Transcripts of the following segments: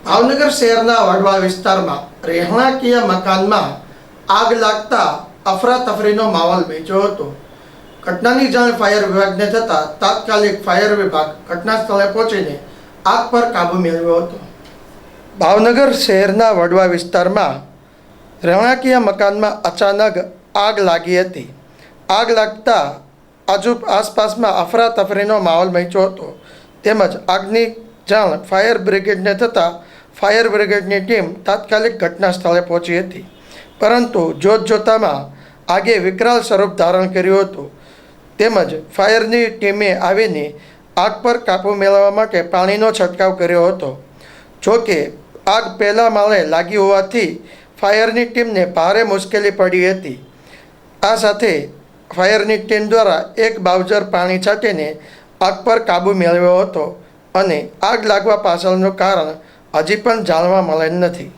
ભાવનગર શહેરના વડવા વિસ્તારમાં રહેણાંકીય મકાનમાં આગ લાગતા અફરાતફરીનો માહોલ વેચ્યો હતો। ઘટનાની જાણ ફાયર વિભાગને થતાં તાત્કાલિક ફાયર વિભાગ ઘટના સ્થળે પહોંચીને આગ પર કાબૂ મેળવ્યો હતો। ભાવનગર શહેરના વડવા વિસ્તારમાં રહેણાંકીય મકાનમાં અચાનક આગ લાગી હતી। આગ લાગતા આસપાસમાં અફરાતફરીનો માહોલ વેચ્યો હતો તેમજ આગની જાણ ફાયર બ્રિગેડને થતાં ફાયર બ્રિગેડની ટીમ તાત્કાલિક ઘટના સ્થળે પહોંચી હતી, પરંતુ જોતજોતામાં આગે વિકરાળ સ્વરૂપ ધારણ કર્યું હતું તેમજ ફાયરની ટીમે આવીને આગ પર કાબૂ મેળવવા માટે પાણીનો છંટકાવ કર્યો હતો। જોકે આગ પહેલા માળે લાગી હોવાથી ફાયરની ટીમને ભારે મુશ્કેલી પડી હતી। આ સાથે ફાયરની ટીમ દ્વારા એક બાઉઝર પાણી છાંટીને આગ પર કાબૂ મેળવ્યો હતો અને આગ લાગવા પાછળનું કારણ હજી પણ જાણવા મળેલ નથી।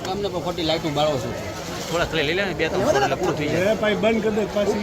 हमने खोटी लाइट बाड़ो छो थोड़ा थले ले ले बे त्रण એટલે પૂરું થઈ જાય ભાઈ બંધ કરી દે પાછી